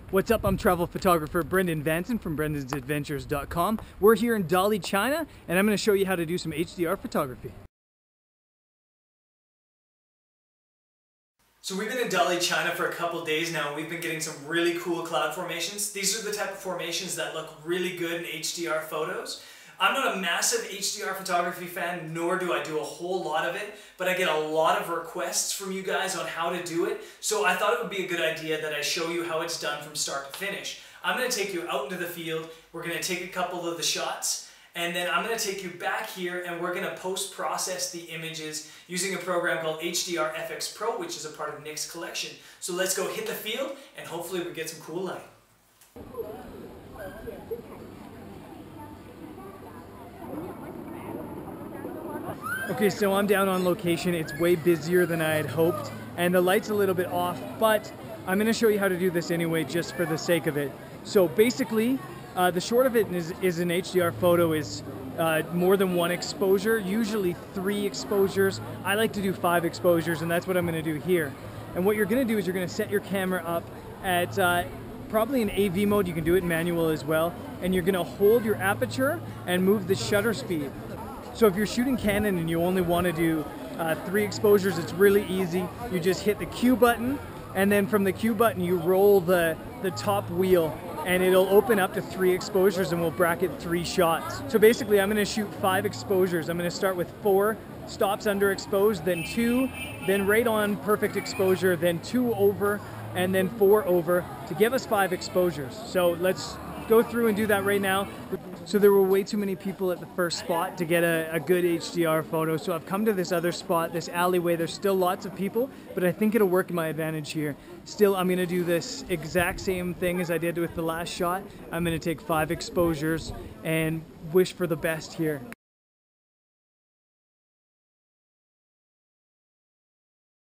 What's up? I'm travel photographer Brendan Vanson from brendansadventures.com. We're here in Dali, China, and I'm going to show you how to do some HDR photography. So we've been in Dali, China for a couple days now, and we've been getting some really cool cloud formations. These are the type of formations that look really good in HDR photos. I'm not a massive HDR photography fan, nor do I do a whole lot of it, but I get a lot of requests from you guys on how to do it, so I thought it would be a good idea that I show you how it's done from start to finish. I'm going to take you out into the field, we're going to take a couple of the shots, and then I'm going to take you back here and we're going to post-process the images using a program called HDR Efex Pro, which is a part of Nik's collection. So let's go hit the field and hopefully we get some cool light. Okay, so I'm down on location. It's way busier than I had hoped, and the light's a little bit off, but I'm going to show you how to do this anyway, just for the sake of it. So basically, the short of it is an HDR photo is more than one exposure, usually 3 exposures. I like to do 5 exposures, and that's what I'm going to do here. And what you're going to do is you're going to set your camera up at probably in AV mode. You can do it in manual as well, and you're going to hold your aperture and move the shutter speed. So if you're shooting Canon and you only want to do 3 exposures, it's really easy. You just hit the Q button, and then from the Q button you roll the top wheel, and it'll open up to 3 exposures and we'll bracket 3 shots. So basically I'm going to shoot 5 exposures. I'm going to start with 4 stops underexposed, then 2, then right on perfect exposure, then 2 over, and then 4 over to give us 5 exposures. So let's go through and do that right now. So there were way too many people at the first spot to get a good HDR photo, so I've come to this other spot, this alleyway. There's still lots of people, but I think it'll work in my advantage here. Still, I'm going to do this exact same thing as I did with the last shot. I'm going to take 5 exposures and wish for the best here.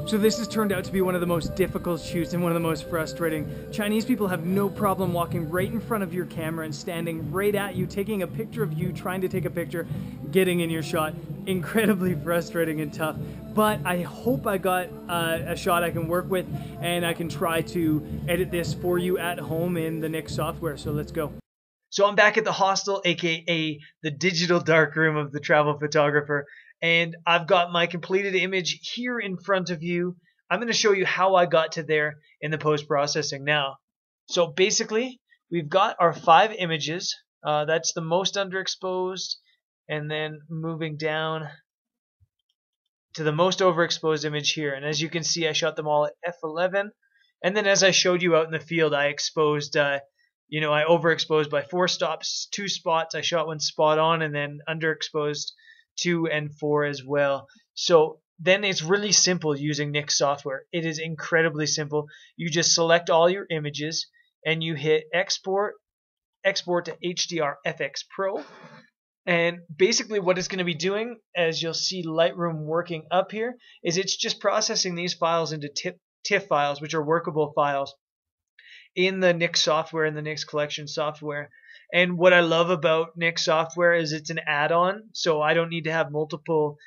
So this has turned out to be one of the most difficult shoots and one of the most frustrating. Chinese people have no problem walking right in front of your camera and standing right at you, taking a picture of you, trying to take a picture, getting in your shot. Incredibly frustrating and tough. But I hope I got a shot I can work with, and I can try to edit this for you at home in the Nik software. So let's go. So I'm back at the hostel, aka the digital darkroom of the travel photographer. And I've got my completed image here in front of you. I'm going to show you how I got to there in the post-processing now. So basically, we've got our 5 images. That's the most underexposed. And then moving down to the most overexposed image here. And as you can see, I shot them all at f11. And then as I showed you out in the field, I exposed, I overexposed by 4 stops, 2 spots. I shot one spot on, and then underexposed 2 and 4 as well. So then it's really simple using Nik software. It is incredibly simple. You just select all your images and you hit export to HDR Efex Pro. And basically what it's going to be doing, as you'll see Lightroom working up here, is it's just processing these files into TIFF files, which are workable files in the Nik software, in the Nik Collection software. And what I love about Nik software is it's an add-on, so I don't need to have multiple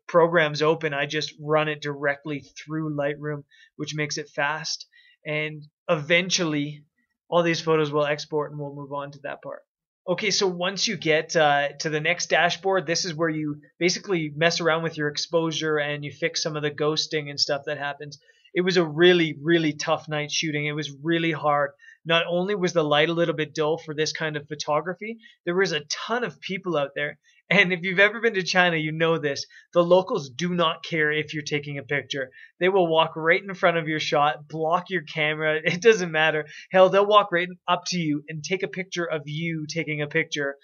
programs open. I just run it directly through Lightroom, which makes it fast. And eventually, all these photos will export, and we'll move on to that part. Okay, so once you get to the next dashboard, this is where you basically mess around with your exposure and you fix some of the ghosting and stuff that happens. It was a really, really tough night shooting. It was really hard. Not only was the light a little bit dull for this kind of photography, there was a ton of people out there. And if you've ever been to China, you know this. The locals do not care if you're taking a picture. They will walk right in front of your shot, block your camera. It doesn't matter. Hell, they'll walk right up to you and take a picture of you taking a picture,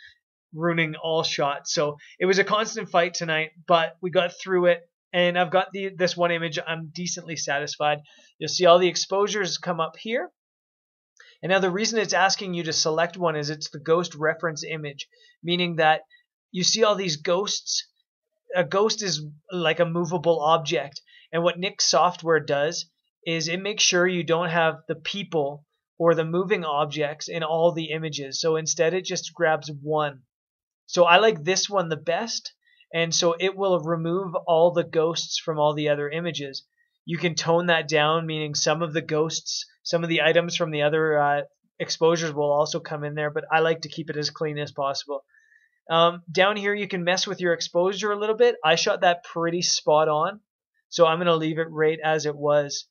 ruining all shots. So it was a constant fight tonight, but we got through it. And I've got this one image. I'm decently satisfied. You'll see all the exposures come up here. And now the reason it's asking you to select one is it's the ghost reference image, meaning that you see all these ghosts. A ghost is like a movable object. And what Nik software does is it makes sure you don't have the people or the moving objects in all the images. So instead it just grabs one. So I like this one the best. And so it will remove all the ghosts from all the other images. You can tone that down, meaning some of the ghosts Some of the items from the other exposures will also come in there, but I like to keep it as clean as possible. Down here, you can mess with your exposure a little bit. I shot that pretty spot on, so I'm going to leave it right as it was.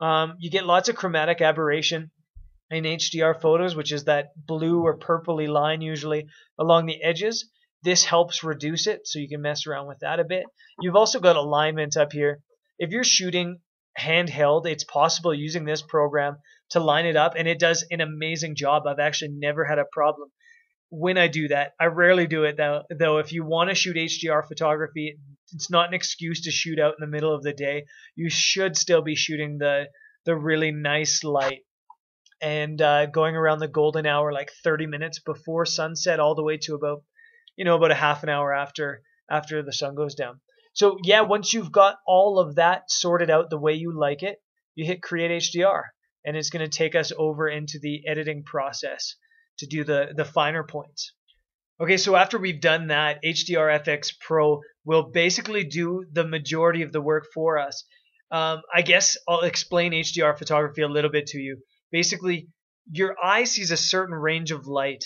You get lots of chromatic aberration in HDR photos, which is that blue or purpley line usually along the edges. This helps reduce it, so you can mess around with that a bit. You've also got alignment up here. If you're shooting handheld, it's possible using this program to line it up, and it does an amazing job. I've actually never had a problem when I do that. I rarely do it though. If you want to shoot HDR photography, it's not an excuse to shoot out in the middle of the day. You should still be shooting the really nice light and going around the golden hour, like 30 minutes before sunset, all the way to about a half an hour after the sun goes down. So yeah, once you've got all of that sorted out the way you like it, you hit Create HDR, and it's going to take us over into the editing process to do the finer points. Okay, so after we've done that, HDR Efex Pro will basically do the majority of the work for us. I guess I'll explain HDR photography a little bit to you. Basically, your eye sees a certain range of light,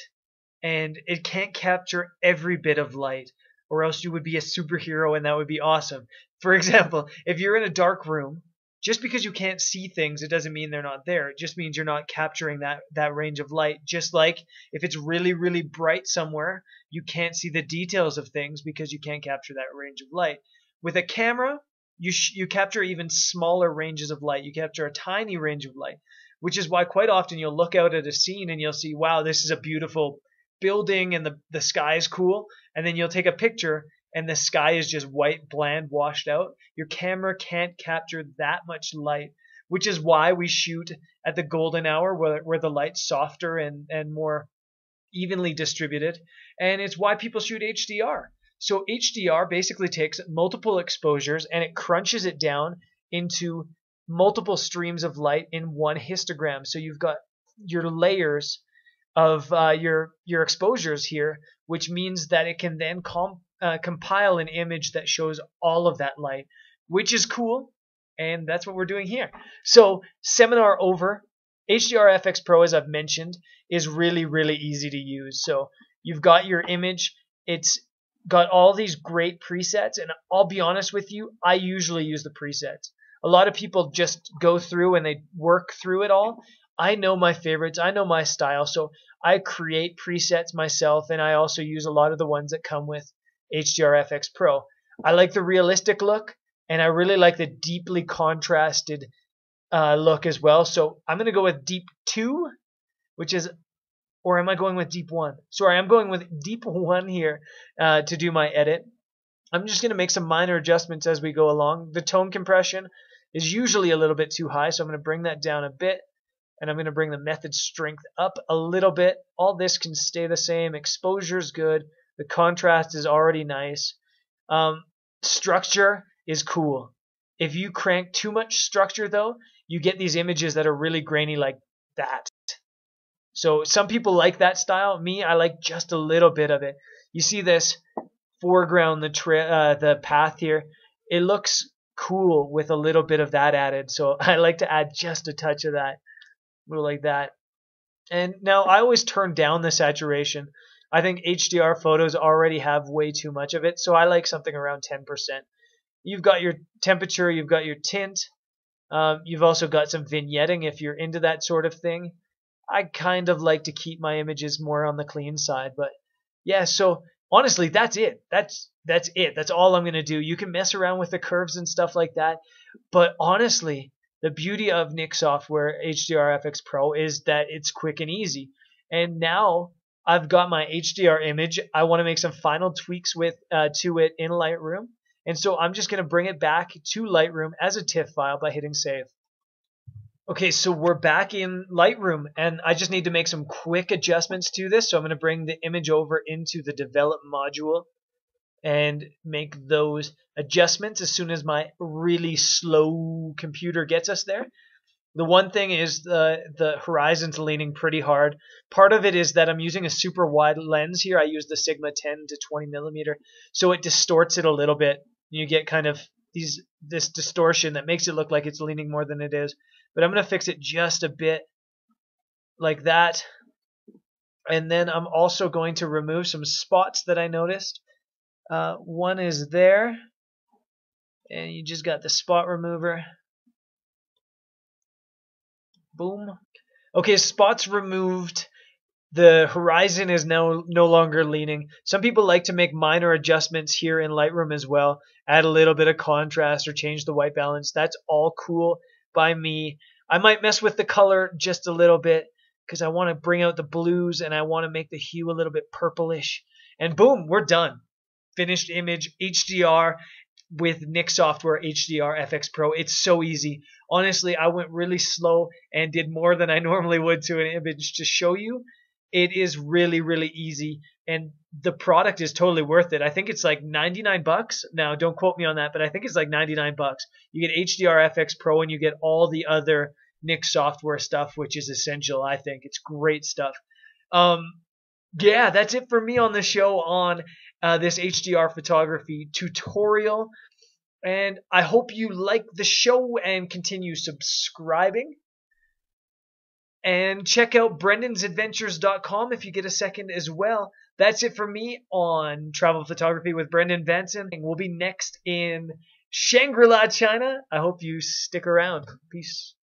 and it can't capture every bit of light, or else you would be a superhero, and that would be awesome. For example, if you're in a dark room, just because you can't see things, it doesn't mean they're not there. It just means you're not capturing that range of light. Just like if it's really, really bright somewhere, you can't see the details of things because you can't capture that range of light. With a camera, you capture even smaller ranges of light. You capture a tiny range of light, which is why quite often you'll look out at a scene and you'll see, wow, this is a beautiful building and the sky is cool. And then you'll take a picture and the sky is just white, bland, washed out. Your camera can't capture that much light, which is why we shoot at the golden hour where the light's softer and more evenly distributed. And it's why people shoot HDR. So HDR basically takes multiple exposures and it crunches it down into multiple streams of light in one histogram. So you've got your layers of your exposures here, which means that it can then compile an image that shows all of that light, which is cool, and that's what we're doing here. So seminar over. HDR Efex Pro, as I've mentioned, is really, really easy to use. So you've got your image. It's got all these great presets, and I'll be honest with you, I usually use the presets. A lot of people just go through and they work through it all. I know my favorites. I know my style. So I create presets myself, and I also use a lot of the ones that come with HDR Efex Pro. I like the realistic look, and I really like the deeply contrasted look as well. So I'm going to go with Deep 2, or am I going with Deep 1? Sorry, I'm going with Deep 1 here to do my edit. I'm just going to make some minor adjustments as we go along. The tone compression is usually a little bit too high, so I'm going to bring that down a bit. And I'm going to bring the method strength up a little bit. All this can stay the same. Exposure is good. The contrast is already nice. Structure is cool. If you crank too much structure, though, you get these images that are really grainy like that. So some people like that style. Me, I like just a little bit of it. You see this foreground, the path here. It looks cool with a little bit of that added. So I like to add just a touch of that. Like that. And now I always turn down the saturation. I think HDR photos already have way too much of it, so I like something around 10%. You've got your temperature, you've got your tint, you've also got some vignetting if you're into that sort of thing. I kind of like to keep my images more on the clean side, but yeah, so honestly, that's it. That's it. That's all I'm going to do. You can mess around with the curves and stuff like that, but honestly, the beauty of Nik software, HDR Efex Pro, is that it's quick and easy. And now I've got my HDR image. I want to make some final tweaks to it in Lightroom. And so I'm just going to bring it back to Lightroom as a TIFF file by hitting save. Okay, so we're back in Lightroom, and I just need to make some quick adjustments to this. So I'm going to bring the image over into the develop module and make those adjustments as soon as my really slow computer gets us there. The one thing is the horizon's leaning pretty hard. Part of it is that I'm using a super wide lens here. I use the Sigma 10 to 20 millimeter, so it distorts it a little bit. You get kind of this distortion that makes it look like it's leaning more than it is. but I'm going to fix it just a bit like that. And then I'm also going to remove some spots that I noticed. One is there, and you just got the spot remover. Boom. Okay, spots removed. The horizon is now no longer leaning. Some people like to make minor adjustments here in Lightroom as well. Add a little bit of contrast or change the white balance. That's all cool by me. I might mess with the color just a little bit because I want to bring out the blues and I want to make the hue a little bit purplish. And boom, we're done. Finished image, HDR with Nik software, HDR Efex Pro. It's so easy. Honestly, I went really slow and did more than I normally would to an image to show you. It is really, really easy, and the product is totally worth it. I think it's like 99 bucks. Now, don't quote me on that, but I think it's like 99 bucks. You get HDR Efex Pro and you get all the other Nik software stuff, which is essential, I think. It's great stuff. Yeah, that's it for me on the show on this HDR photography tutorial. And I hope you like the show and continue subscribing. And check out brendansadventures.com if you get a second as well. That's it for me on Travel Photography with Brendan Vanson. We'll be next in Shangri-La, China. I hope you stick around. Peace.